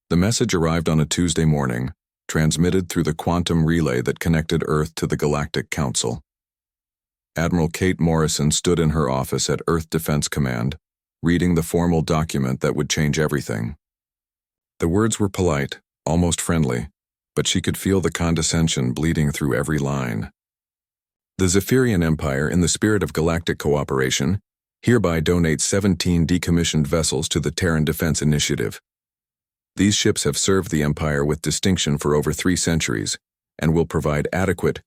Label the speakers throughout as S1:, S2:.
S1: The message arrived on a Tuesday morning, transmitted through the quantum relay that connected Earth to the Galactic Council. Admiral Kate Morrison stood in her office at Earth Defense Command, reading the formal document that would change everything. The words were polite, almost friendly, but she could feel the condescension bleeding through every line. The Zephyrian Empire, in the spirit of galactic cooperation, hereby donates 17 decommissioned vessels to the Terran Defense Initiative. These ships have served the Empire with distinction for over 3 centuries and will provide adequate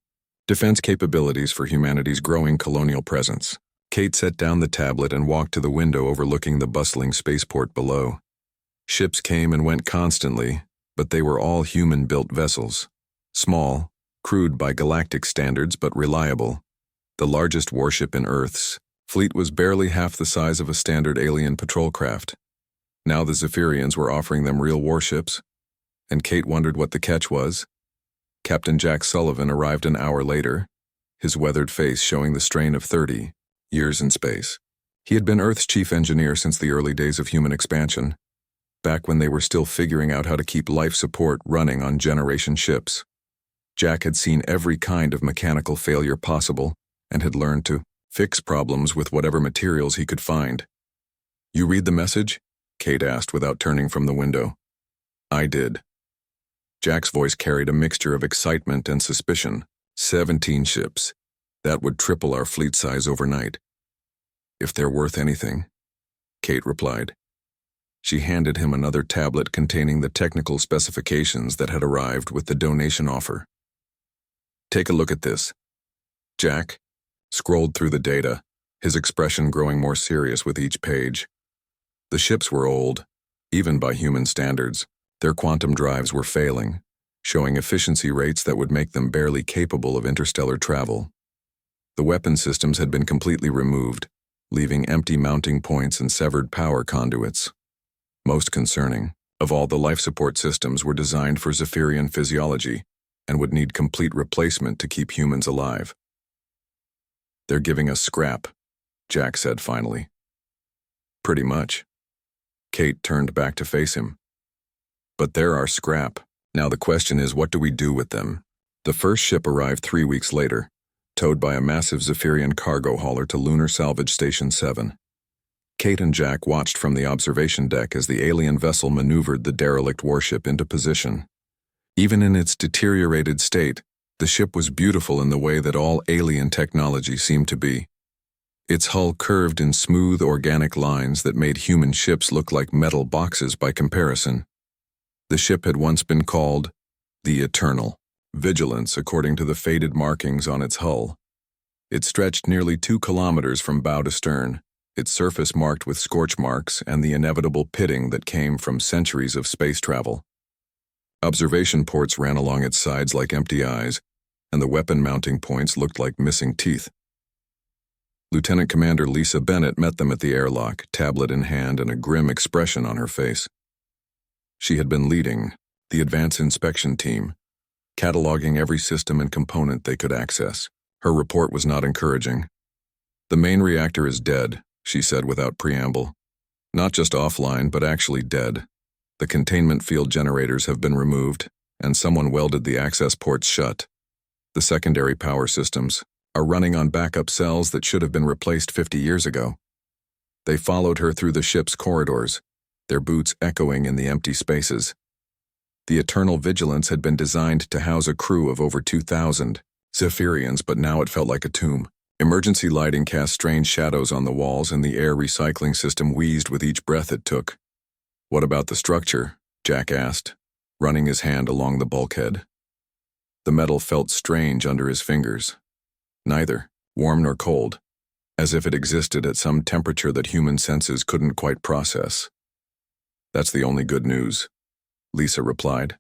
S1: defense capabilities for humanity's growing colonial presence. Kate set down the tablet and walked to the window overlooking the bustling spaceport below. Ships came and went constantly, but they were all human-built vessels. Small, crude by galactic standards but reliable. The largest warship in Earth's fleet was barely half the size of a standard alien patrol craft. Now the Zephyrians were offering them real warships, and Kate wondered what the catch was. Captain Jack Sullivan arrived an hour later, his weathered face showing the strain of 30 years in space. He had been Earth's chief engineer since the early days of human expansion, back when they were still figuring out how to keep life support running on generation ships. Jack had seen every kind of mechanical failure possible and had learned to fix problems with whatever materials he could find. "You read the message?" Kate asked without turning from the window. "I did." Jack's voice carried a mixture of excitement and suspicion. 17 ships. That would triple our fleet size overnight. "If they're worth anything," Kate replied. She handed him another tablet containing the technical specifications that had arrived with the donation offer. "Take a look at this." Jack scrolled through the data, his expression growing more serious with each page. The ships were old, even by human standards. Their quantum drives were failing, showing efficiency rates that would make them barely capable of interstellar travel. The weapon systems had been completely removed, leaving empty mounting points and severed power conduits. Most concerning, of all the life support systems were designed for Zephyrian physiology and would need complete replacement to keep humans alive. "They're giving us scrap," Jack said finally. "Pretty much." Kate turned back to face him. "But they're our scrap. Now the question is, what do we do with them?" The first ship arrived 3 weeks later, towed by a massive Zephyrian cargo hauler to Lunar Salvage Station 7. Kate and Jack watched from the observation deck as the alien vessel maneuvered the derelict warship into position. Even in its deteriorated state, the ship was beautiful in the way that all alien technology seemed to be. Its hull curved in smooth, organic lines that made human ships look like metal boxes by comparison. The ship had once been called the Eternal Vigilance, according to the faded markings on its hull. It stretched nearly 2 kilometers from bow to stern, its surface marked with scorch marks and the inevitable pitting that came from centuries of space travel. Observation ports ran along its sides like empty eyes, and the weapon mounting points looked like missing teeth. Lieutenant Commander Lisa Bennett met them at the airlock, tablet in hand and a grim expression on her face. She had been leading the advanced inspection team, cataloging every system and component they could access. Her report was not encouraging. "The main reactor is dead," she said without preamble. "Not just offline, but actually dead. The containment field generators have been removed, and someone welded the access ports shut. The secondary power systems are running on backup cells that should have been replaced 50 years ago." They followed her through the ship's corridors, their boots echoing in the empty spaces. The Eternal Vigilance had been designed to house a crew of over 2,000 Zephyrians, but now it felt like a tomb. Emergency lighting cast strange shadows on the walls, and the air recycling system wheezed with each breath it took. "What about the structure?" Jack asked, running his hand along the bulkhead. The metal felt strange under his fingers. Neither warm nor cold, as if it existed at some temperature that human senses couldn't quite process. "That's the only good news," Lisa replied.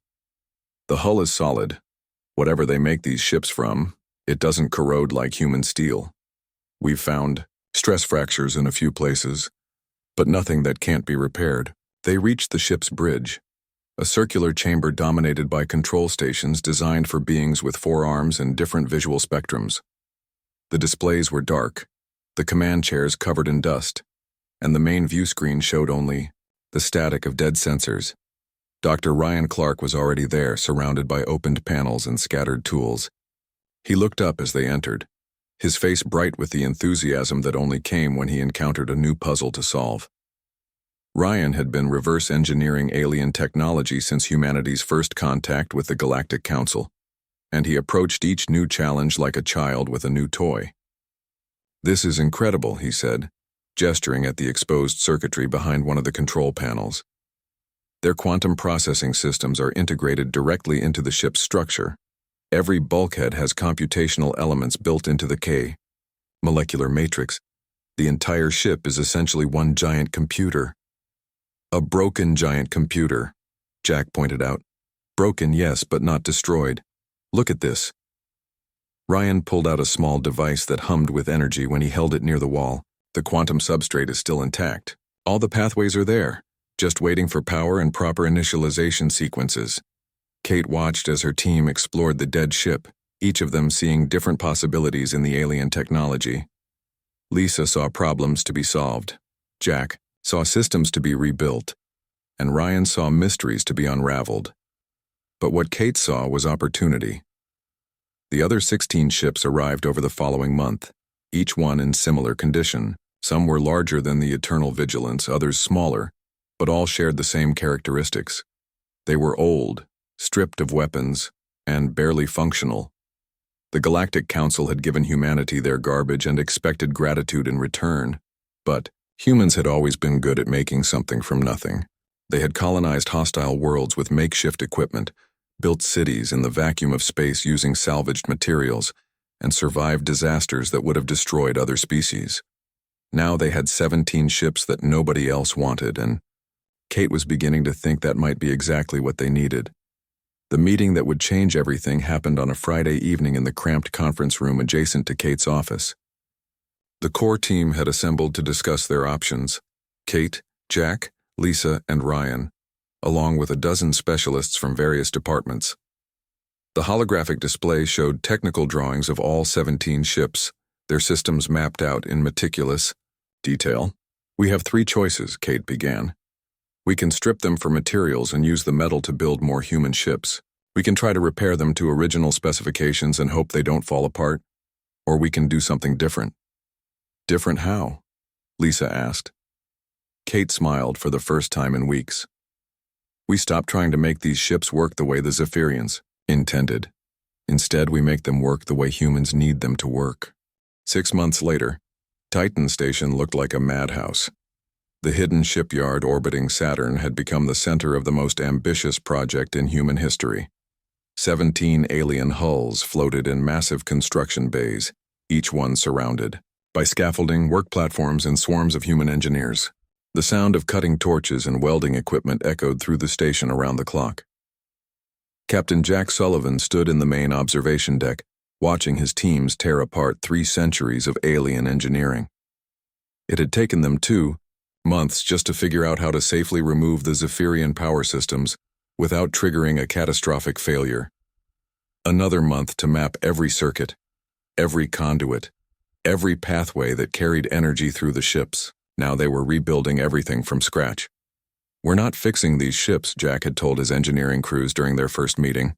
S1: "The hull is solid. Whatever they make these ships from, it doesn't corrode like human steel. We've found stress fractures in a few places, but nothing that can't be repaired." They reached the ship's bridge, a circular chamber dominated by control stations designed for beings with 4 arms and different visual spectrums. The displays were dark, the command chairs covered in dust, and the main view screen showed only the static of dead sensors. Dr. Ryan Clark was already there, surrounded by opened panels and scattered tools. He looked up as they entered, his face bright with the enthusiasm that only came when he encountered a new puzzle to solve. Ryan had been reverse engineering alien technology since humanity's first contact with the Galactic Council, and he approached each new challenge like a child with a new toy. "This is incredible," he said, gesturing at the exposed circuitry behind one of the control panels. Their quantum processing systems are integrated directly into the ship's structure. Every bulkhead has computational elements built into the K molecular matrix. The entire ship is essentially one giant computer. "A broken giant computer," Jack pointed out. "Broken, yes, but not destroyed. Look at this." Ryan pulled out a small device that hummed with energy when he held it near the wall. "The quantum substrate is still intact. All the pathways are there, just waiting for power and proper initialization sequences." Kate watched as her team explored the dead ship, each of them seeing different possibilities in the alien technology. Lisa saw problems to be solved. Jack saw systems to be rebuilt. And Ryan saw mysteries to be unraveled. But what Kate saw was opportunity. The other 16 ships arrived over the following month, each one in similar condition. Some were larger than the Eternal Vigilance, others smaller, but all shared the same characteristics. They were old, stripped of weapons, and barely functional. The Galactic Council had given humanity their garbage and expected gratitude in return. But humans had always been good at making something from nothing. They had colonized hostile worlds with makeshift equipment, built cities in the vacuum of space using salvaged materials, and survived disasters that would have destroyed other species. Now they had 17 ships that nobody else wanted, and Kate was beginning to think that might be exactly what they needed. The meeting that would change everything happened on a Friday evening in the cramped conference room adjacent to Kate's office. The core team had assembled to discuss their options: Kate, Jack, Lisa, and Ryan, along with a dozen specialists from various departments. The holographic display showed technical drawings of all 17 ships, their systems mapped out in meticulous detail. "We have 3 choices," Kate began. "We can strip them for materials and use the metal to build more human ships. We can try to repair them to original specifications and hope they don't fall apart. Or we can do something different." "Different how?" Lisa asked. Kate smiled for the first time in weeks. "We stop trying to make these ships work the way the Zephyrians intended. Instead, we make them work the way humans need them to work." 6 months later, Titan Station looked like a madhouse. The hidden shipyard orbiting Saturn had become the center of the most ambitious project in human history. 17 alien hulls floated in massive construction bays, each one surrounded by scaffolding, work platforms, and swarms of human engineers. The sound of cutting torches and welding equipment echoed through the station around the clock. Captain Jack Sullivan stood in the main observation deck, watching his teams tear apart 3 centuries of alien engineering. It had taken them 2 months just to figure out how to safely remove the Zephyrian power systems without triggering a catastrophic failure. Another month to map every circuit, every conduit, every pathway that carried energy through the ships. Now they were rebuilding everything from scratch. "We're not fixing these ships," Jack had told his engineering crews during their first meeting.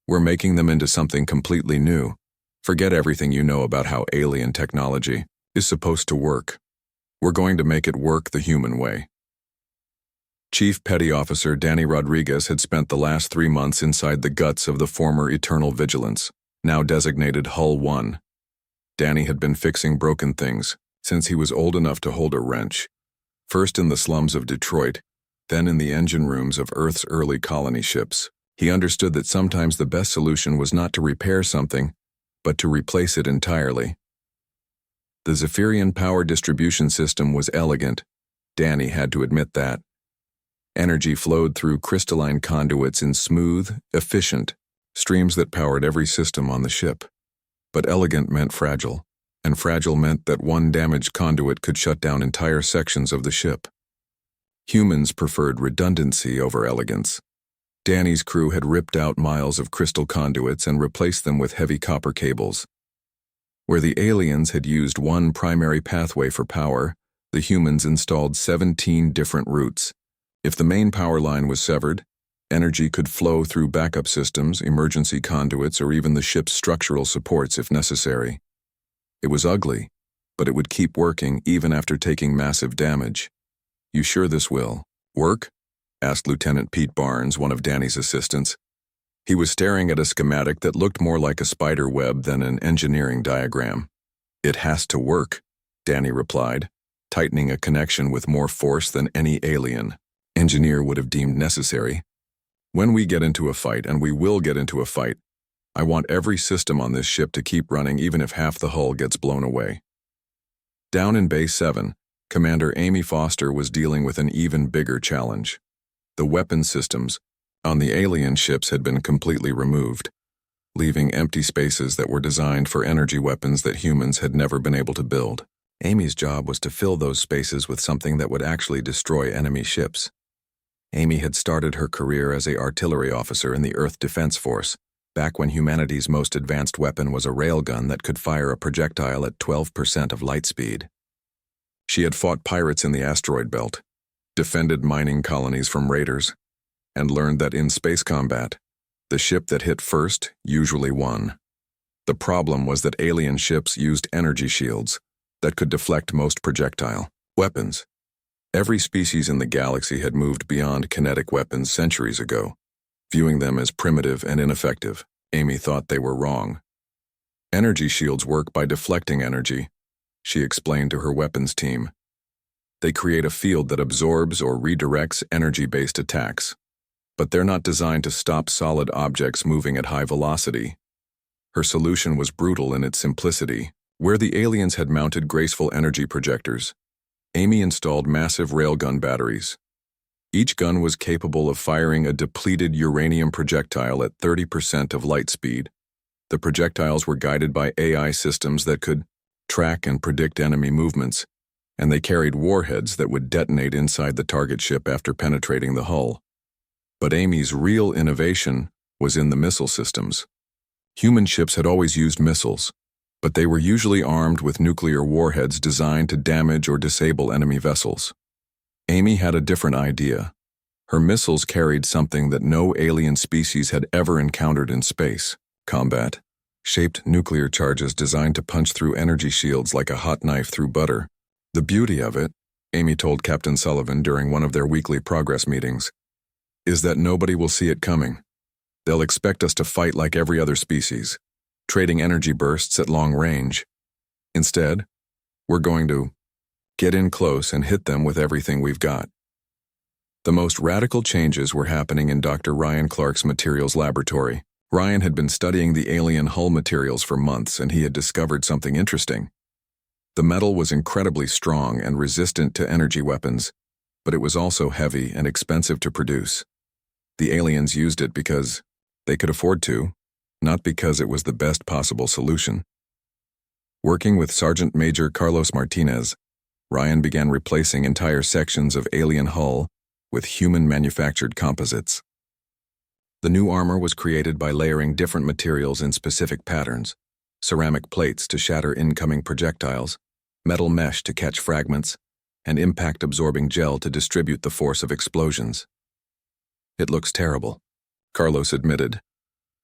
S1: "We're making them into something completely new. Forget everything you know about how alien technology is supposed to work. We're going to make it work the human way." Chief Petty Officer Danny Rodriguez had spent the last 3 months inside the guts of the former Eternal Vigilance, now designated Hull 1. Danny had been fixing broken things since he was old enough to hold a wrench, first in the slums of Detroit, then in the engine rooms of Earth's early colony ships. He understood that sometimes the best solution was not to repair something, but to replace it entirely. The Zephyrian power distribution system was elegant. Danny had to admit that. Energy flowed through crystalline conduits in smooth, efficient streams that powered every system on the ship. But elegant meant fragile, and fragile meant that one damaged conduit could shut down entire sections of the ship. Humans preferred redundancy over elegance. Danny's crew had ripped out miles of crystal conduits and replaced them with heavy copper cables. Where the aliens had used one primary pathway for power, the humans installed 17 different routes. If the main power line was severed, Energy could flow through backup systems, emergency conduits, or even the ship's structural supports if necessary. It was ugly, but it would keep working even after taking massive damage. "You sure this will work?" asked Lieutenant Pete Barnes, one of Danny's assistants. He was staring at a schematic that looked more like a spider web than an engineering diagram. "It has to work," Danny replied, tightening a connection with more force than any alien engineer would have deemed necessary. "When we get into a fight, and we will get into a fight, I want every system on this ship to keep running even if half the hull gets blown away." Down in Base 7, Commander Amy Foster was dealing with an even bigger challenge. The weapon systems on the alien ships had been completely removed, leaving empty spaces that were designed for energy weapons that humans had never been able to build. Amy's job was to fill those spaces with something that would actually destroy enemy ships. Amy had started her career as an artillery officer in the Earth Defense Force, back when humanity's most advanced weapon was a railgun that could fire a projectile at 12% of light speed. She had fought pirates in the asteroid belt, defended mining colonies from raiders, and learned that in space combat, the ship that hit first usually won. The problem was that alien ships used energy shields that could deflect most projectile weapons. Every species in the galaxy had moved beyond kinetic weapons centuries ago, viewing them as primitive and ineffective. Amy thought they were wrong. "Energy shields work by deflecting energy," she explained to her weapons team. "They create a field that absorbs or redirects energy-based attacks, but they're not designed to stop solid objects moving at high velocity." Her solution was brutal in its simplicity. Where the aliens had mounted graceful energy projectors, Amy installed massive railgun batteries. Each gun was capable of firing a depleted uranium projectile at 30% of light speed. The projectiles were guided by AI systems that could track and predict enemy movements, and they carried warheads that would detonate inside the target ship after penetrating the hull. But Amy's real innovation was in the missile systems. Human ships had always used missiles, but they were usually armed with nuclear warheads designed to damage or disable enemy vessels. Amy had a different idea. Her missiles carried something that no alien species had ever encountered in space: combat. Shaped nuclear charges designed to punch through energy shields like a hot knife through butter. "The beauty of it," Amy told Captain Sullivan during one of their weekly progress meetings, "is that nobody will see it coming. They'll expect us to fight like every other species, trading energy bursts at long range. Instead, we're going to get in close and hit them with everything we've got." The most radical changes were happening in Dr. Ryan Clark's materials laboratory. Ryan had been studying the alien hull materials for months, and he had discovered something interesting. The metal was incredibly strong and resistant to energy weapons, but it was also heavy and expensive to produce. The aliens used it because they could afford to, not because it was the best possible solution. Working with Sergeant Major Carlos Martinez, Ryan began replacing entire sections of alien hull with human-manufactured composites. The new armor was created by layering different materials in specific patterns: ceramic plates to shatter incoming projectiles, metal mesh to catch fragments, and impact-absorbing gel to distribute the force of explosions. "It looks terrible," Carlos admitted,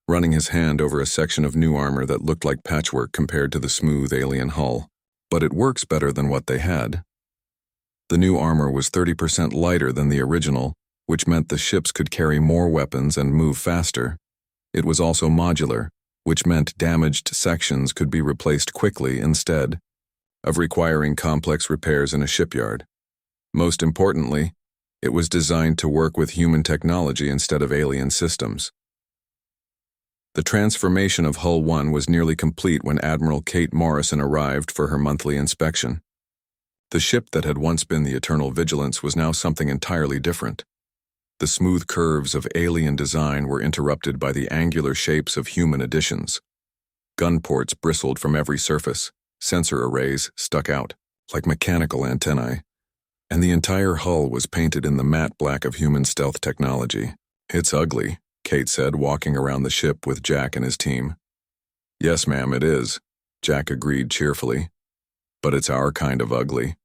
S1: running his hand over a section of new armor that looked like patchwork compared to the smooth alien hull. "But it works better than what they had." The new armor was 30% lighter than the original, which meant the ships could carry more weapons and move faster. It was also modular, which meant damaged sections could be replaced quickly instead of requiring complex repairs in a shipyard. Most importantly, it was designed to work with human technology instead of alien systems. The transformation of Hull 1 was nearly complete when Admiral Kate Morrison arrived for her monthly inspection. The ship that had once been the Eternal Vigilance was now something entirely different. The smooth curves of alien design were interrupted by the angular shapes of human additions. Gun ports bristled from every surface, sensor arrays stuck out like mechanical antennae, and the entire hull was painted in the matte black of human stealth technology. "It's ugly," Kate said, walking around the ship with Jack and his team. "Yes, ma'am, it is," Jack agreed cheerfully. "But it's our kind of ugly."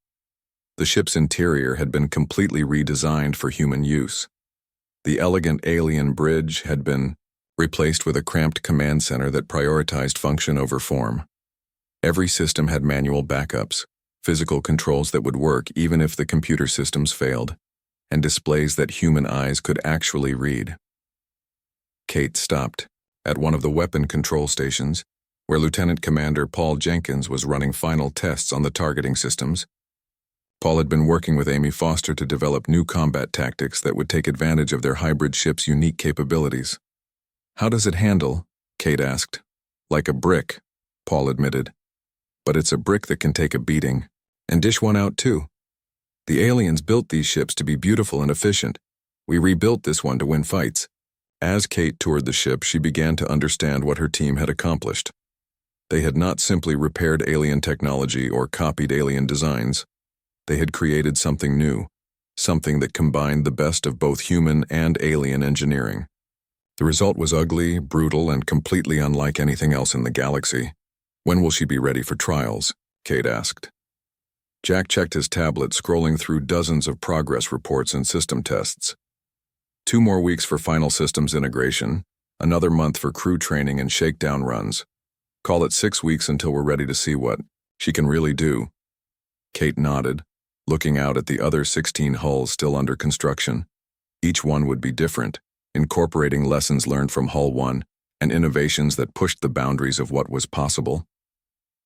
S1: The ship's interior had been completely redesigned for human use. The elegant alien bridge had been replaced with a cramped command center that prioritized function over form. Every system had manual backups, physical controls that would work even if the computer systems failed, and displays that human eyes could actually read. Kate stopped at one of the weapon control stations, where Lieutenant Commander Paul Jenkins was running final tests on the targeting systems. Paul had been working with Amy Foster to develop new combat tactics that would take advantage of their hybrid ship's unique capabilities. "How does it handle?" Kate asked. "Like a brick," Paul admitted. "But it's a brick that can take a beating, and dish one out too. The aliens built these ships to be beautiful and efficient. We rebuilt this one to win fights." As Kate toured the ship, she began to understand what her team had accomplished. They had not simply repaired alien technology or copied alien designs. They had created something new, something that combined the best of both human and alien engineering. The result was ugly, brutal, and completely unlike anything else in the galaxy. "When will she be ready for trials?" Kate asked. Jack checked his tablet, scrolling through dozens of progress reports and system tests. 2 more weeks for final systems integration, another month for crew training and shakedown runs. Call it 6 weeks until we're ready to see what she can really do. Kate nodded, looking out at the other 16 hulls still under construction. Each one would be different, incorporating lessons learned from Hull 1 and innovations that pushed the boundaries of what was possible.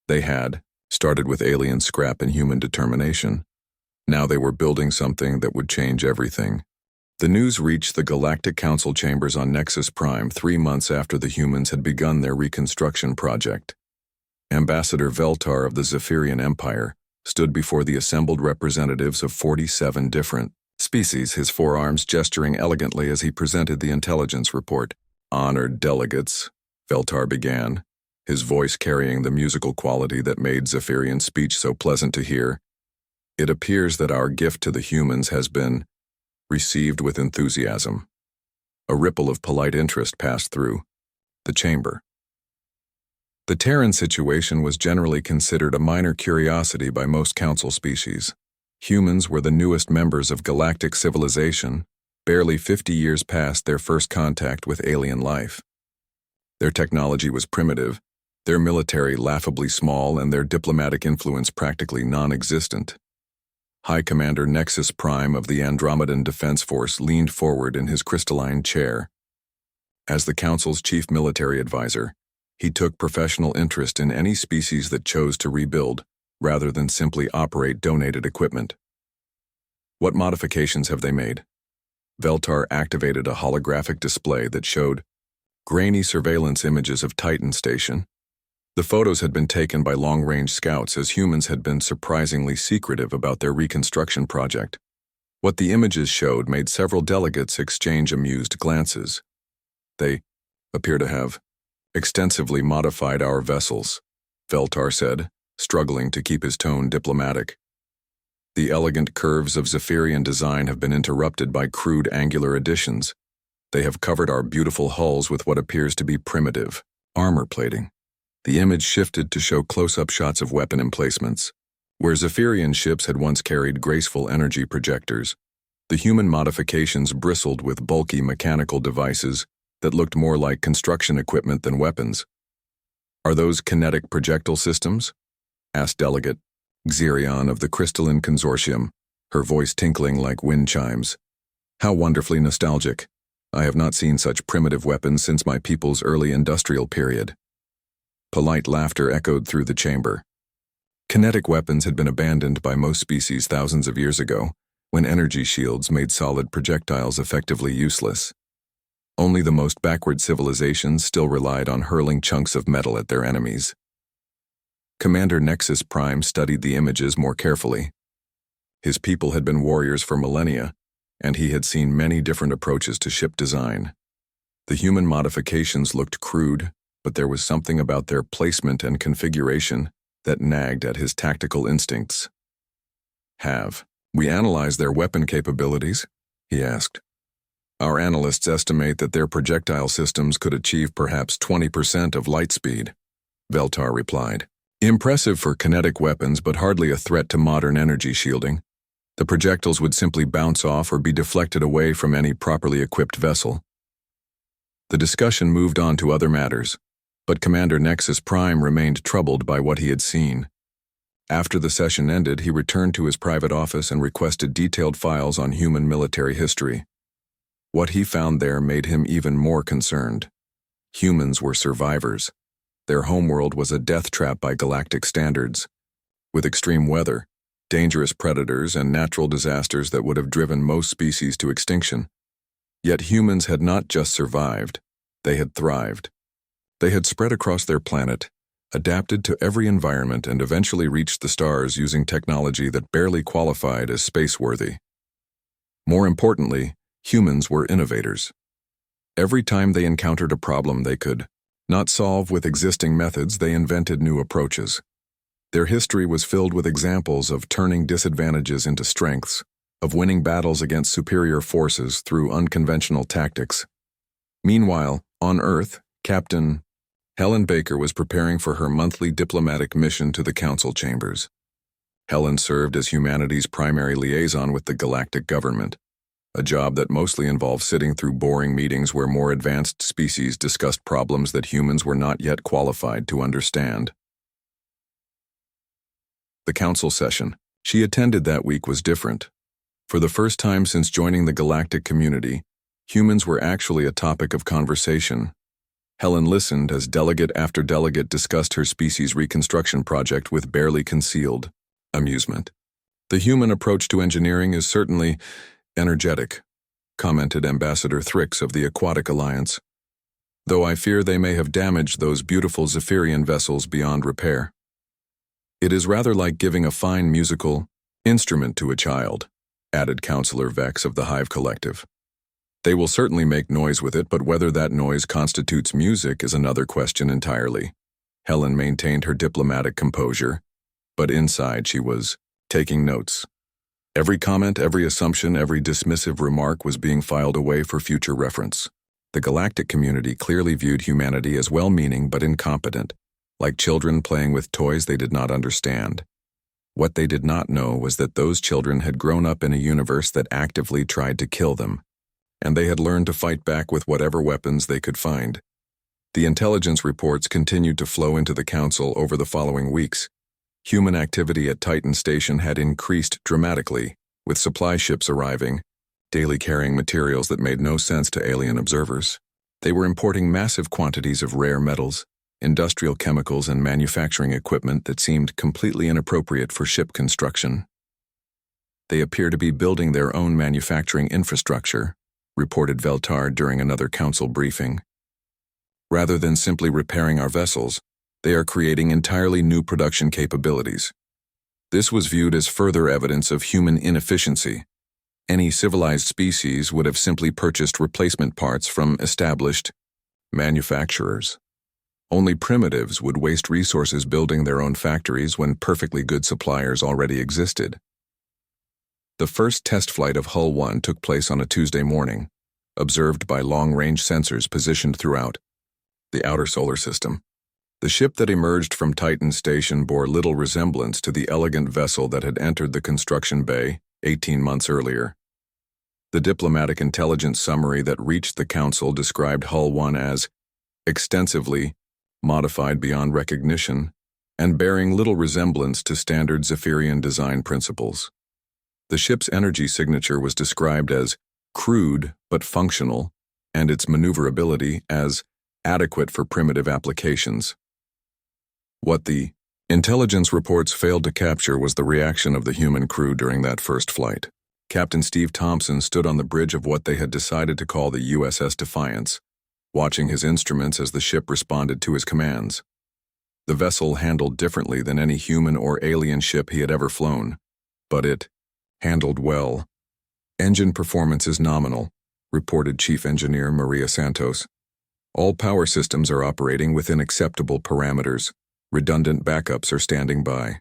S1: They had started with alien scrap and human determination. Now they were building something that would change everything. The news reached the Galactic Council chambers on Nexus Prime 3 months after the humans had begun their reconstruction project. Ambassador Veltar of the Zephyrian Empire stood before the assembled representatives of 47 different species, his forearms gesturing elegantly as he presented the intelligence report. "Honored delegates," Veltar began, his voice carrying the musical quality that made Zephyrian speech so pleasant to hear. "It appears that our gift to the humans has been received with enthusiasm." A ripple of polite interest passed through the chamber. The Terran situation was generally considered a minor curiosity by most council species. Humans were the newest members of galactic civilization, barely 50 years past their first contact with alien life. Their technology was primitive, their military laughably small, and their diplomatic influence practically non-existent. High Commander Nexus Prime of the Andromedan Defense Force leaned forward in his crystalline chair. As the Council's chief military advisor, he took professional interest in any species that chose to rebuild, rather than simply operate donated equipment. "What modifications have they made?" Veltar activated a holographic display that showed grainy surveillance images of Titan Station. The photos had been taken by long-range scouts, as humans had been surprisingly secretive about their reconstruction project. What the images showed made several delegates exchange amused glances. "They appear to have extensively modified our vessels," Veltar said, struggling to keep his tone diplomatic. "The elegant curves of Zephyrian design have been interrupted by crude angular additions. They have covered our beautiful hulls with what appears to be primitive armor plating." The image shifted to show close-up shots of weapon emplacements. Where Zephyrian ships had once carried graceful energy projectors, the human modifications bristled with bulky mechanical devices that looked more like construction equipment than weapons. "Are those kinetic projectile systems?" asked Delegate Xerion of the Crystalline Consortium, her voice tinkling like wind chimes. "How wonderfully nostalgic. I have not seen such primitive weapons since my people's early industrial period." Polite laughter echoed through the chamber. Kinetic weapons had been abandoned by most species thousands of years ago, when energy shields made solid projectiles effectively useless. Only the most backward civilizations still relied on hurling chunks of metal at their enemies. Commander Nexus Prime studied the images more carefully. His people had been warriors for millennia, and he had seen many different approaches to ship design. The human modifications looked crude, but there was something about their placement and configuration that nagged at his tactical instincts. "Have we analyzed their weapon capabilities?" he asked. "Our analysts estimate that their projectile systems could achieve perhaps 20% of light speed," Veltar replied. "Impressive for kinetic weapons, but hardly a threat to modern energy shielding. The projectiles would simply bounce off or be deflected away from any properly equipped vessel. The discussion moved on to other matters, but Commander Nexus Prime remained troubled by what he had seen. After the session ended, he returned to his private office and requested detailed files on human military history. What he found there made him even more concerned. Humans were survivors. Their homeworld was a death trap by galactic standards, with extreme weather, dangerous predators, and natural disasters that would have driven most species to extinction. Yet humans had not just survived, they had thrived. They had spread across their planet, adapted to every environment, and eventually reached the stars using technology that barely qualified as space-worthy. More importantly, humans were innovators. Every time they encountered a problem they could not solve with existing methods, they invented new approaches. Their history was filled with examples of turning disadvantages into strengths, of winning battles against superior forces through unconventional tactics. Meanwhile, on Earth, Captain Helen Baker was preparing for her monthly diplomatic mission to the council chambers. Helen served as humanity's primary liaison with the galactic government, a job that mostly involved sitting through boring meetings where more advanced species discussed problems that humans were not yet qualified to understand. The council session she attended that week was different. For the first time since joining the galactic community, humans were actually a topic of conversation. Helen listened as delegate after delegate discussed her species reconstruction project with barely concealed amusement. "The human approach to engineering is certainly energetic," commented Ambassador Thrix of the Aquatic Alliance, "though I fear they may have damaged those beautiful Zephyrian vessels beyond repair. It is rather like giving a fine musical instrument to a child," added Counselor Vex of the Hive Collective. "They will certainly make noise with it, but whether that noise constitutes music is another question entirely." Helen maintained her diplomatic composure, but inside she was taking notes. Every comment, every assumption, every dismissive remark was being filed away for future reference. The galactic community clearly viewed humanity as well-meaning but incompetent, like children playing with toys they did not understand. What they did not know was that those children had grown up in a universe that actively tried to kill them, and they had learned to fight back with whatever weapons they could find. The intelligence reports continued to flow into the council over the following weeks. Human activity at Titan Station had increased dramatically, with supply ships arriving, daily carrying materials that made no sense to alien observers. They were importing massive quantities of rare metals, industrial chemicals, and manufacturing equipment that seemed completely inappropriate for ship construction. "They appear to be building their own manufacturing infrastructure," reported Veltard during another council briefing. "Rather than simply repairing our vessels, they are creating entirely new production capabilities." This was viewed as further evidence of human inefficiency. Any civilized species would have simply purchased replacement parts from established manufacturers. Only primitives would waste resources building their own factories when perfectly good suppliers already existed. The first test flight of Hull 1 took place on a Tuesday morning, observed by long-range sensors positioned throughout the outer solar system. The ship that emerged from Titan Station bore little resemblance to the elegant vessel that had entered the construction bay 18 months earlier. The diplomatic intelligence summary that reached the council described Hull 1 as extensively modified beyond recognition and bearing little resemblance to standard Zephyrian design principles. The ship's energy signature was described as crude but functional, and its maneuverability as adequate for primitive applications. What the intelligence reports failed to capture was the reaction of the human crew during that first flight. Captain Steve Thompson stood on the bridge of what they had decided to call the USS Defiance, watching his instruments as the ship responded to his commands. The vessel handled differently than any human or alien ship he had ever flown, but it handled well. "Engine performance is nominal," reported Chief Engineer Maria Santos. "All power systems are operating within acceptable parameters. Redundant backups are standing by.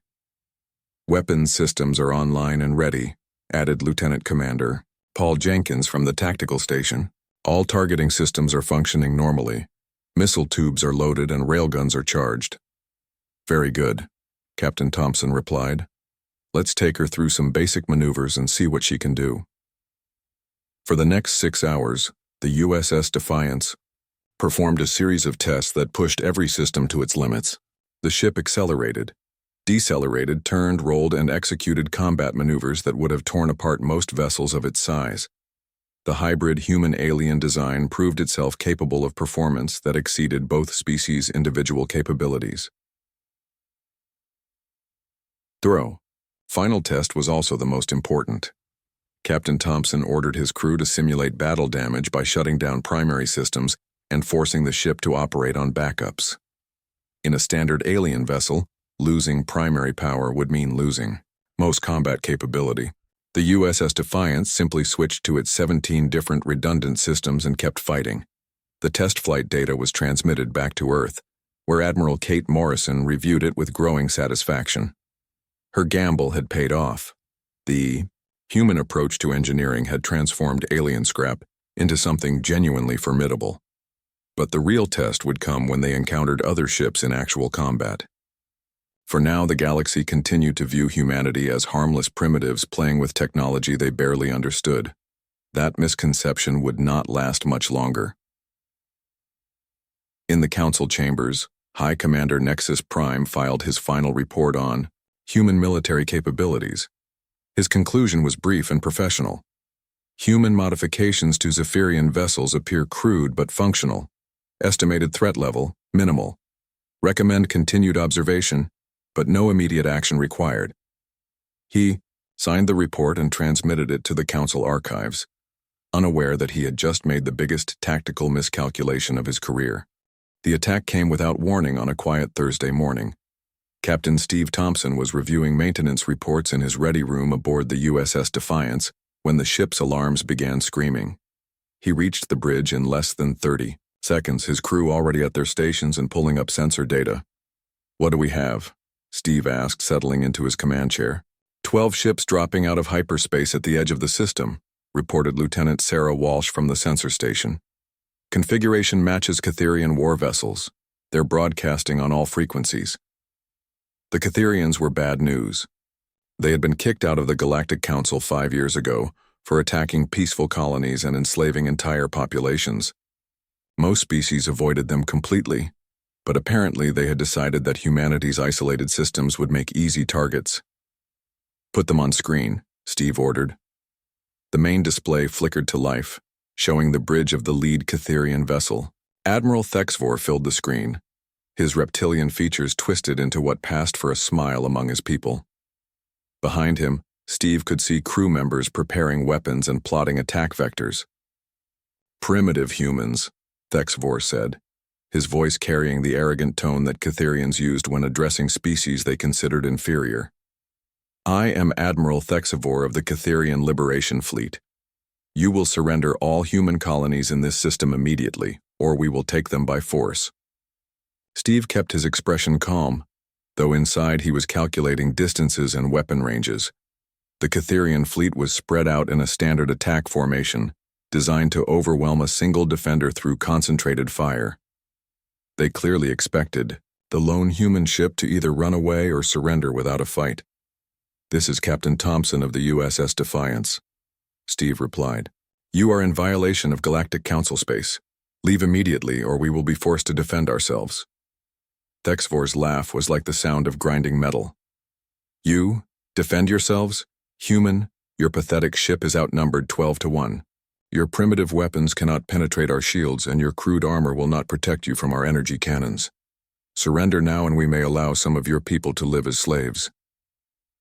S1: Weapons systems are online and ready," added Lieutenant Commander Paul Jenkins from the tactical station. "All targeting systems are functioning normally. Missile tubes are loaded and railguns are charged." "Very good," Captain Thompson replied. Let's take her through some basic maneuvers and see what she can do. For the next 6 hours, the USS Defiance performed a series of tests that pushed every system to its limits. The ship accelerated, decelerated, turned, rolled, and executed combat maneuvers that would have torn apart most vessels of its size. The hybrid human-alien design proved itself capable of performance that exceeded both species' individual capabilities. Throw. Final test was also the most important. Captain Thompson ordered his crew to simulate battle damage by shutting down primary systems and forcing the ship to operate on backups. In a standard alien vessel, losing primary power would mean losing most combat capability. The USS Defiance simply switched to its 17 different redundant systems and kept fighting. The test flight data was transmitted back to Earth, where Admiral Kate Morrison reviewed it with growing satisfaction. Her gamble had paid off. The human approach to engineering had transformed alien scrap into something genuinely formidable. But the real test would come when they encountered other ships in actual combat. For now, the galaxy continued to view humanity as harmless primitives playing with technology they barely understood. That misconception would not last much longer. In the council chambers, High Commander Nexus Prime filed his final report on human military capabilities. His conclusion was brief and professional. Human modifications to Zephyrian vessels appear crude but functional. Estimated threat level, minimal. Recommend continued observation, but no immediate action required. He signed the report and transmitted it to the council archives, unaware that he had just made the biggest tactical miscalculation of his career. The attack came without warning on a quiet Thursday morning. Captain Steve Thompson was reviewing maintenance reports in his ready room aboard the USS Defiance when the ship's alarms began screaming. He reached the bridge in less than 30 seconds, his crew already at their stations and pulling up sensor data. "What do we have?" Steve asked, settling into his command chair. 12 ships dropping out of hyperspace at the edge of the system, reported Lieutenant Sarah Walsh from the sensor station. Configuration matches Catherian war vessels. They're broadcasting on all frequencies. The Catherians were bad news. They had been kicked out of the Galactic Council 5 years ago for attacking peaceful colonies and enslaving entire populations. Most species avoided them completely, but apparently they had decided that humanity's isolated systems would make easy targets. "Put them on screen," Steve ordered. The main display flickered to life, showing the bridge of the lead Catherian vessel. Admiral Thexvor filled the screen. His reptilian features twisted into what passed for a smile among his people. Behind him, Steve could see crew members preparing weapons and plotting attack vectors. "Primitive humans," Thexvor said, his voice carrying the arrogant tone that Catherians used when addressing species they considered inferior. "I am Admiral Thexvor of the Catherian Liberation Fleet. You will surrender all human colonies in this system immediately, or we will take them by force." Steve kept his expression calm, though inside he was calculating distances and weapon ranges. The Catherian fleet was spread out in a standard attack formation, designed to overwhelm a single defender through concentrated fire. They clearly expected the lone human ship to either run away or surrender without a fight. "This is Captain Thompson of the USS Defiance," Steve replied. "You are in violation of Galactic Council space. Leave immediately or we will be forced to defend ourselves." Thexvor's laugh was like the sound of grinding metal. "You? Defend yourselves? Human, your pathetic ship is outnumbered 12-1. Your primitive weapons cannot penetrate our shields and your crude armor will not protect you from our energy cannons. Surrender now and we may allow some of your people to live as slaves."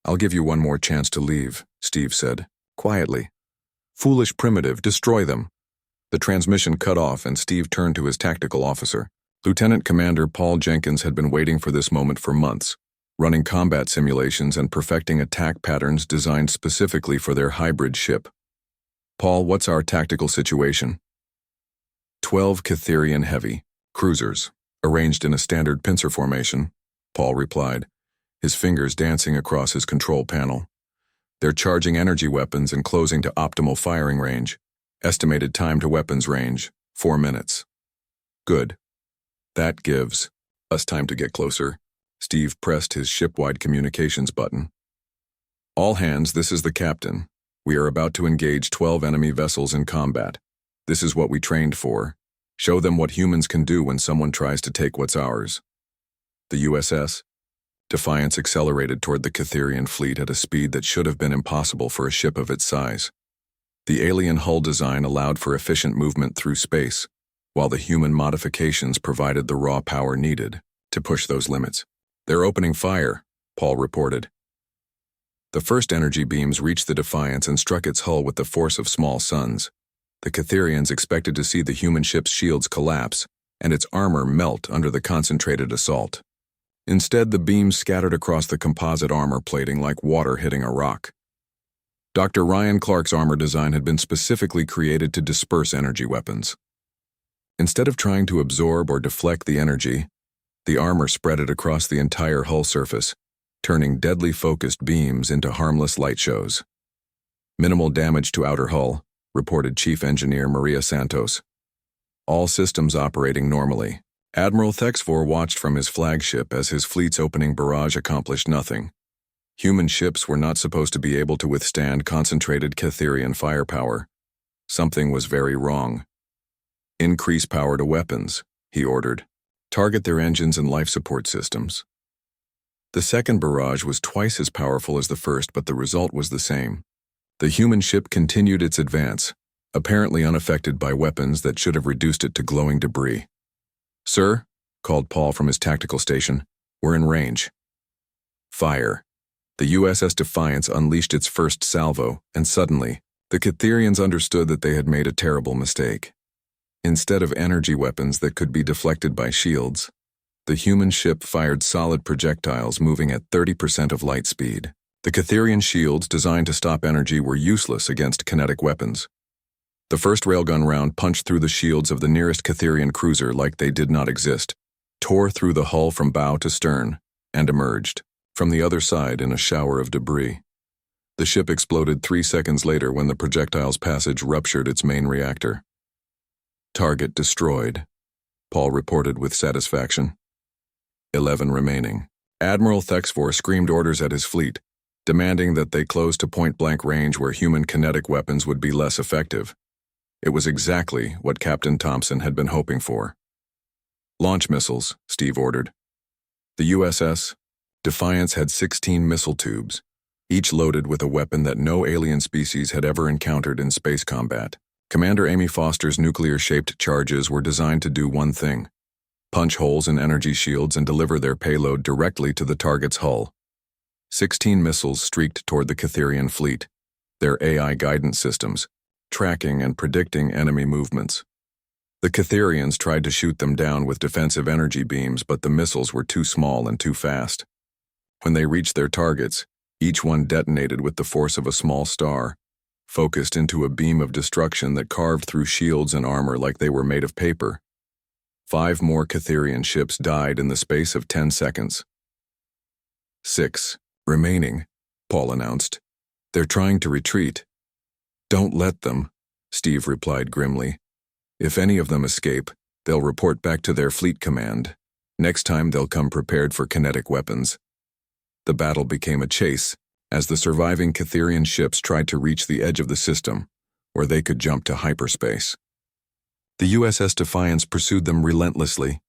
S1: "I'll give you one more chance to leave," Steve said, quietly. "Foolish primitive, destroy them." The transmission cut off and Steve turned to his tactical officer. Lieutenant Commander Paul Jenkins had been waiting for this moment for months, running combat simulations and perfecting attack patterns designed specifically for their hybrid ship. "Paul, what's our tactical situation?" 12 Catherian heavy cruisers, arranged in a standard pincer formation, Paul replied, his fingers dancing across his control panel. "They're charging energy weapons and closing to optimal firing range. Estimated time to weapons range, 4 minutes. Good. That gives us time to get closer." Steve pressed his ship-wide communications button. All hands, this is the captain. We are about to engage 12 enemy vessels in combat. This is what we trained for. Show them what humans can do when someone tries to take what's ours. The USS Defiance accelerated toward the Catherian fleet at a speed that should have been impossible for a ship of its size. The alien hull design allowed for efficient movement through space, while the human modifications provided the raw power needed to push those limits. They're opening fire, Paul reported. The first energy beams reached the Defiance and struck its hull with the force of small suns. The Catherians expected to see the human ship's shields collapse and its armor melt under the concentrated assault. Instead, the beams scattered across the composite armor plating like water hitting a rock. Dr. Ryan Clark's armor design had been specifically created to disperse energy weapons. Instead of trying to absorb or deflect the energy, the armor spread it across the entire hull surface, turning deadly focused beams into harmless light shows. Minimal damage to outer hull, reported Chief Engineer Maria Santos. All systems operating normally. Admiral Thexfor watched from his flagship as his fleet's opening barrage accomplished nothing. Human ships were not supposed to be able to withstand concentrated Catherian firepower. Something was very wrong. Increase power to weapons, he ordered. Target their engines and life support systems. The second barrage was twice as powerful as the first, but the result was the same. The human ship continued its advance, apparently unaffected by weapons that should have reduced it to glowing debris. "Sir," called Paul from his tactical station, "we're in range." Fire. The USS Defiance unleashed its first salvo, and suddenly, the Catherians understood that they had made a terrible mistake. Instead of energy weapons that could be deflected by shields, the human ship fired solid projectiles moving at 30% of light speed. The Catherian shields designed to stop energy were useless against kinetic weapons. The first railgun round punched through the shields of the nearest Catherian cruiser like they did not exist, tore through the hull from bow to stern, and emerged from the other side in a shower of debris. The ship exploded 3 seconds later when the projectile's passage ruptured its main reactor. "Target destroyed," Paul reported with satisfaction. 11 remaining. Admiral Thexfor screamed orders at his fleet, demanding that they close to point-blank range where human kinetic weapons would be less effective. It was exactly what Captain Thompson had been hoping for. "Launch missiles," Steve ordered. The USS Defiance had 16 missile tubes, each loaded with a weapon that no alien species had ever encountered in space combat. Commander Amy Foster's nuclear-shaped charges were designed to do one thing: punch holes in energy shields and deliver their payload directly to the target's hull. 16 missiles streaked toward the Catherian fleet, their AI guidance systems, tracking and predicting enemy movements. The Catherians tried to shoot them down with defensive energy beams, but the missiles were too small and too fast. When they reached their targets, each one detonated with the force of a small star, focused into a beam of destruction that carved through shields and armor like they were made of paper. 5 more Catherian ships died in the space of 10 seconds. 6 remaining, Paul announced. "They're trying to retreat." "Don't let them," Steve replied grimly. "If any of them escape, they'll report back to their fleet command. Next time they'll come prepared for kinetic weapons." The battle became a chase as the surviving Catherian ships tried to reach the edge of the system, where they could jump to hyperspace. The USS Defiance pursued them relentlessly,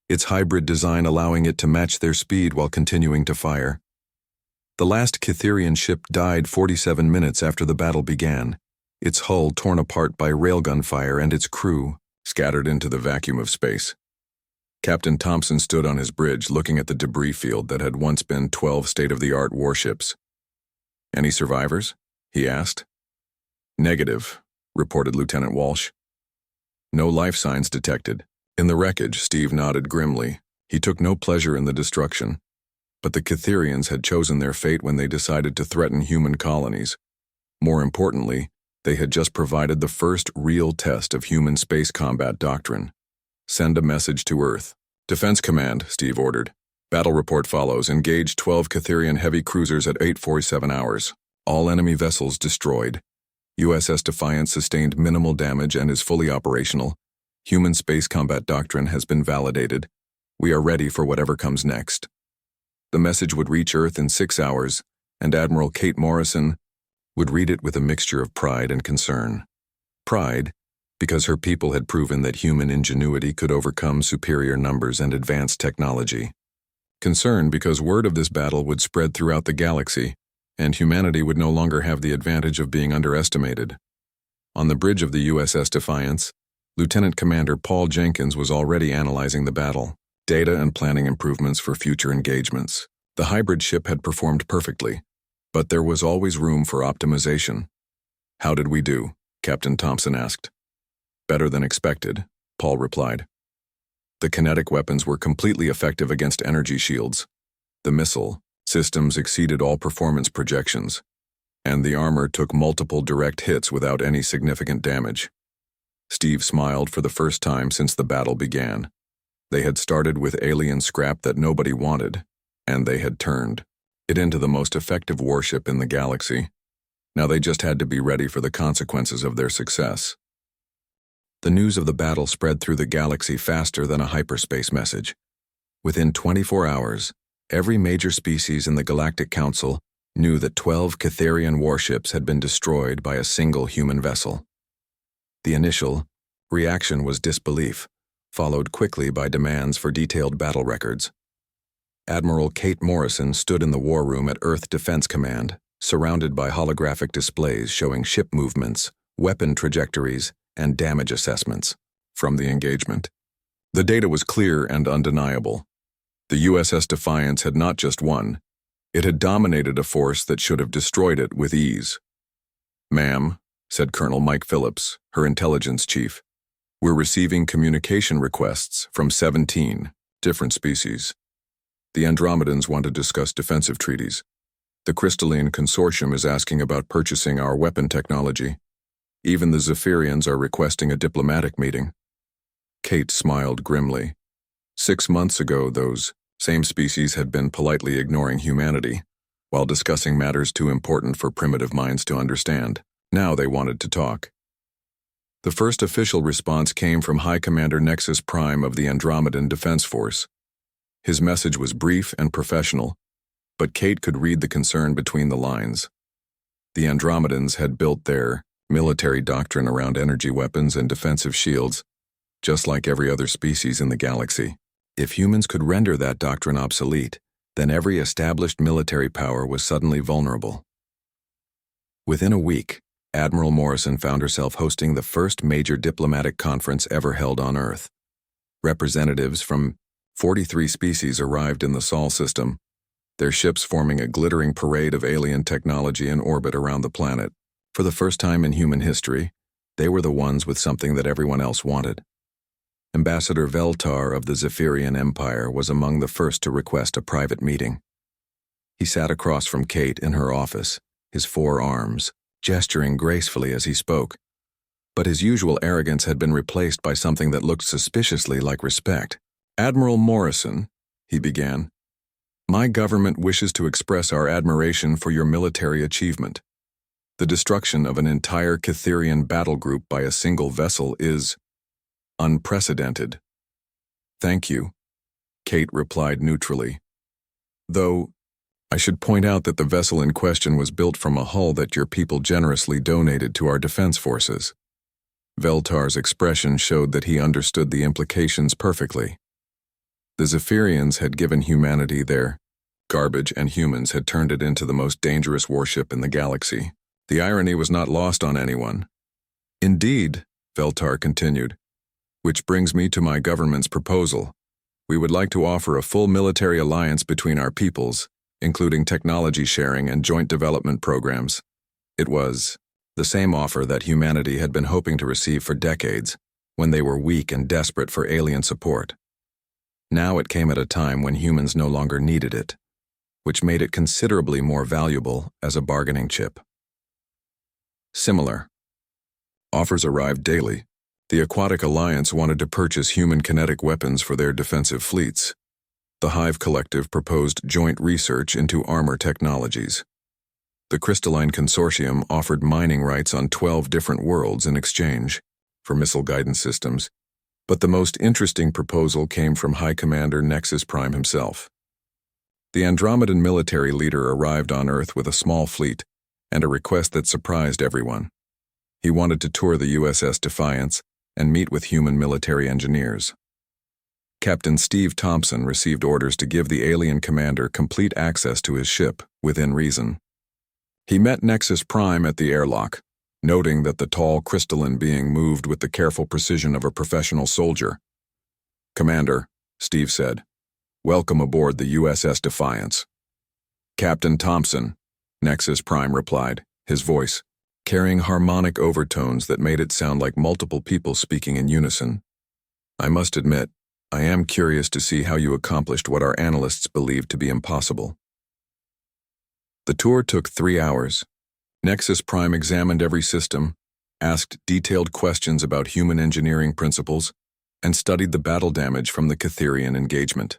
S1: its hybrid design allowing it to match their speed while continuing to fire. The last Catherian ship died 47 minutes after the battle began, its hull torn apart by railgun fire and its crew scattered into the vacuum of space. Captain Thompson stood on his bridge looking at the debris field that had once been 12 state-of-the-art warships. "Any survivors?" he asked. "Negative," reported Lieutenant Walsh. "No life signs detected." In the wreckage, Steve nodded grimly. He took no pleasure in the destruction. But the Catherians had chosen their fate when they decided to threaten human colonies. More importantly, they had just provided the first real test of human space combat doctrine. "Send a message to Earth." "Defense Command," Steve ordered. "Battle report follows. Engage 12 Catherian heavy cruisers at 8:47 hours. All enemy vessels destroyed. USS Defiance sustained minimal damage and is fully operational. Human space combat doctrine has been validated. We are ready for whatever comes next." The message would reach Earth in 6 hours, and Admiral Kate Morrison would read it with a mixture of pride and concern. Pride, because her people had proven that human ingenuity could overcome superior numbers and advanced technology. Concern, because word of this battle would spread throughout the galaxy, and humanity would no longer have the advantage of being underestimated. On the bridge of the USS Defiance, Lieutenant Commander Paul Jenkins was already analyzing the battle, data and planning improvements for future engagements. The hybrid ship had performed perfectly, but there was always room for optimization. "How did we do?" Captain Thompson asked. "Better than expected," Paul replied. The kinetic weapons were completely effective against energy shields. The missile systems exceeded all performance projections, and the armor took multiple direct hits without any significant damage. Steve smiled for the first time since the battle began. They had started with alien scrap that nobody wanted, and they had turned it into the most effective warship in the galaxy. Now they just had to be ready for the consequences of their success. The news of the battle spread through the galaxy faster than a hyperspace message. Within 24 hours, every major species in the Galactic Council knew that 12 Catharian warships had been destroyed by a single human vessel. The initial reaction was disbelief, followed quickly by demands for detailed battle records. Admiral Kate Morrison stood in the war room at Earth Defense Command, surrounded by holographic displays showing ship movements, weapon trajectories, and damage assessments from the engagement. The data was clear and undeniable. The USS Defiance had not just won, it had dominated a force that should have destroyed it with ease. "Ma'am," said Colonel Mike Phillips, her intelligence chief, "we're receiving communication requests from 17 different species. The Andromedans want to discuss defensive treaties. The Crystalline Consortium is asking about purchasing our weapon technology. Even the Zephyrians are requesting a diplomatic meeting." Kate smiled grimly. 6 months ago, those same species had been politely ignoring humanity, while discussing matters too important for primitive minds to understand. Now they wanted to talk. The first official response came from High Commander Nexus Prime of the Andromedan Defense Force. His message was brief and professional, but Kate could read the concern between the lines. The Andromedans had built their military doctrine around energy weapons and defensive shields, just like every other species in the galaxy. If humans could render that doctrine obsolete, then every established military power was suddenly vulnerable. Within a week, Admiral Morrison found herself hosting the first major diplomatic conference ever held on Earth. Representatives from 43 species arrived in the Sol system, their ships forming a glittering parade of alien technology in orbit around the planet. For the first time in human history, they were the ones with something that everyone else wanted. Ambassador Veltar of the Zephyrian Empire was among the first to request a private meeting. He sat across from Kate in her office, his 4 arms, gesturing gracefully as he spoke. But his usual arrogance had been replaced by something that looked suspiciously like respect. "Admiral Morrison," he began, "my government wishes to express our admiration for your military achievement. The destruction of an entire Catharian battle group by a single vessel is unprecedented." "Thank you," Kate replied neutrally. "Though, I should point out that the vessel in question was built from a hull that your people generously donated to our defense forces." Veltar's expression showed that he understood the implications perfectly. The Zephyrians had given humanity their garbage, and humans had turned it into the most dangerous warship in the galaxy. The irony was not lost on anyone. "Indeed," Veltar continued, "which brings me to my government's proposal. We would like to offer a full military alliance between our peoples, including technology sharing and joint development programs." It was the same offer that humanity had been hoping to receive for decades, when they were weak and desperate for alien support. Now it came at a time when humans no longer needed it, which made it considerably more valuable as a bargaining chip. Similar offers arrived daily. The Aquatic Alliance wanted to purchase human kinetic weapons for their defensive fleets. The Hive Collective proposed joint research into armor technologies. The Crystalline Consortium offered mining rights on 12 different worlds in exchange for missile guidance systems, but the most interesting proposal came from High Commander Nexus Prime himself. The Andromedan military leader arrived on Earth with a small fleet and a request that surprised everyone. He wanted to tour the USS Defiance and meet with human military engineers. Captain Steve Thompson received orders to give the alien commander complete access to his ship, within reason. He met Nexus Prime at the airlock, noting that the tall crystalline being moved with the careful precision of a professional soldier. "Commander," Steve said, "welcome aboard the USS Defiance." "Captain Thompson," Nexus Prime replied, his voice carrying harmonic overtones that made it sound like multiple people speaking in unison. "I must admit, I am curious to see how you accomplished what our analysts believed to be impossible." The tour took 3 hours. Nexus Prime examined every system, asked detailed questions about human engineering principles, and studied the battle damage from the Catherian engagement.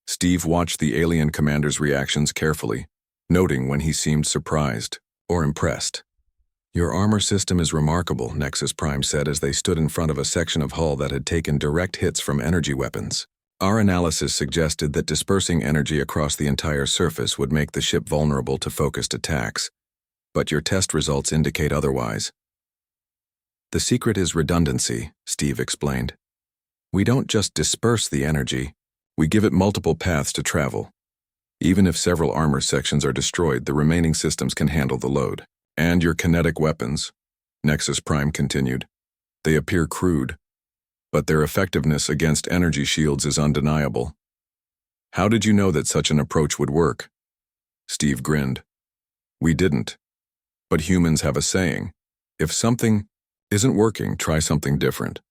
S1: Steve watched the alien commander's reactions carefully, noting when he seemed surprised or impressed. "Your armor system is remarkable," Nexus Prime said as they stood in front of a section of hull that had taken direct hits from energy weapons. "Our analysis suggested that dispersing energy across the entire surface would make the ship vulnerable to focused attacks, but your test results indicate otherwise." "The secret is redundancy," Steve explained. "We don't just disperse the energy, we give it multiple paths to travel. Even if several armor sections are destroyed, the remaining systems can handle the load. And your kinetic weapons," Nexus Prime continued. "They appear crude, but their effectiveness against energy shields is undeniable. How did you know that such an approach would work?" Steve grinned. "We didn't. But humans have a saying, if something isn't working, try something different.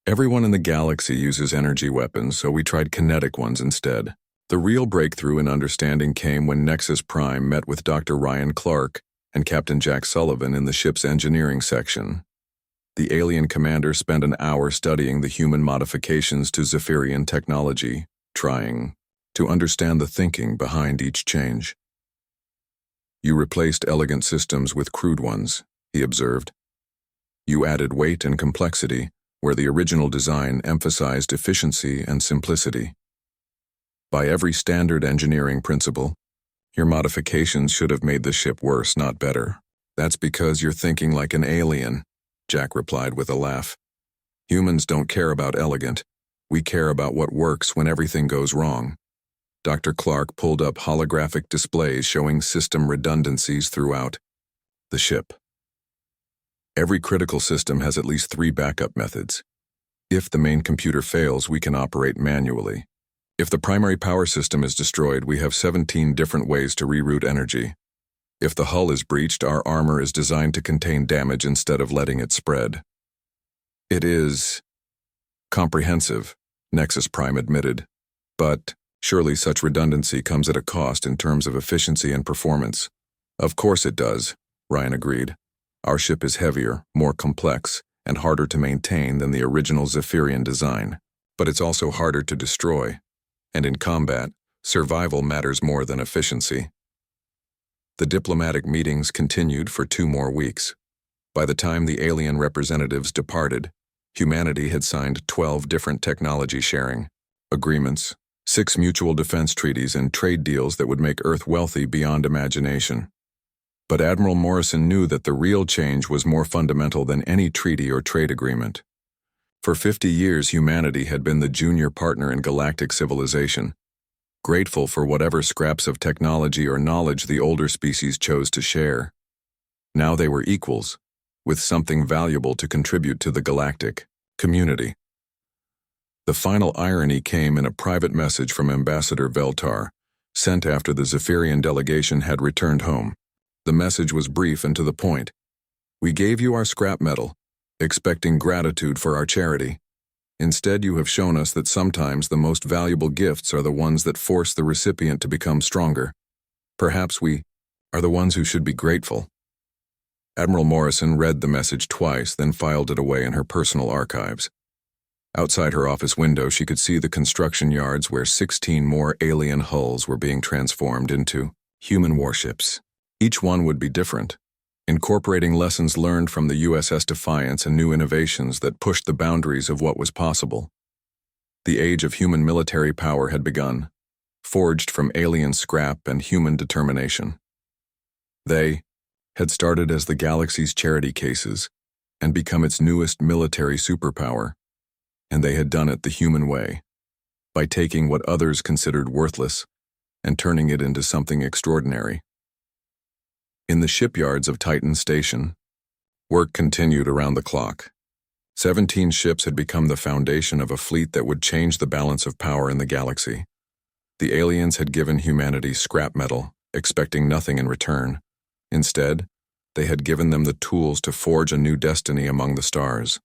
S1: Everyone in the galaxy uses energy weapons, so we tried kinetic ones instead." The real breakthrough in understanding came when Nexus Prime met with Dr. Ryan Clark and Captain Jack Sullivan in the ship's engineering section. The alien commander spent an hour studying the human modifications to Zephyrian technology, trying to understand the thinking behind each change. "You replaced elegant systems with crude ones," he observed. "You added weight and complexity, where the original design emphasized efficiency and simplicity. By every standard engineering principle, your modifications should have made the ship worse, not better." "That's because you're thinking like an alien," Jack replied with a laugh. "Humans don't care about elegant. We care about what works when everything goes wrong." Dr. Clark pulled up holographic displays showing system redundancies throughout the ship. "Every critical system has at least 3 backup methods. If the main computer fails, we can operate manually. If the primary power system is destroyed, we have 17 different ways to reroute energy. If the hull is breached, our armor is designed to contain damage instead of letting it spread." "It is comprehensive," Nexus Prime admitted. "But surely such redundancy comes at a cost in terms of efficiency and performance." "Of course it does," Ryan agreed. "Our ship is heavier, more complex, and harder to maintain than the original Zephyrian design. But it's also harder to destroy. And in combat, survival matters more than efficiency." The diplomatic meetings continued for 2 more weeks. By the time the alien representatives departed, humanity had signed 12 different technology sharing agreements, 6 mutual defense treaties, and trade deals that would make Earth wealthy beyond imagination. But Admiral Morrison knew that the real change was more fundamental than any treaty or trade agreement. For 50 years, humanity had been the junior partner in galactic civilization, grateful for whatever scraps of technology or knowledge the older species chose to share. Now they were equals, with something valuable to contribute to the galactic community. The final irony came in a private message from Ambassador Veltar, sent after the Zephyrian delegation had returned home. The message was brief and to the point. "We gave you our scrap metal, expecting gratitude for our charity. Instead, you have shown us that sometimes the most valuable gifts are the ones that force the recipient to become stronger. Perhaps we are the ones who should be grateful." Admiral Morrison read the message twice, then filed it away in her personal archives. Outside her office window, she could see the construction yards where 16 more alien hulls were being transformed into human warships. Each one would be different, incorporating lessons learned from the USS Defiance and new innovations that pushed the boundaries of what was possible. The age of human military power had begun, forged from alien scrap and human determination. They had started as the galaxy's charity cases and become its newest military superpower, and they had done it the human way, by taking what others considered worthless and turning it into something extraordinary. In the shipyards of Titan Station, work continued around the clock. 17 ships had become the foundation of a fleet that would change the balance of power in the galaxy. The aliens had given humanity scrap metal, expecting nothing in return. Instead, they had given them the tools to forge a new destiny among the stars.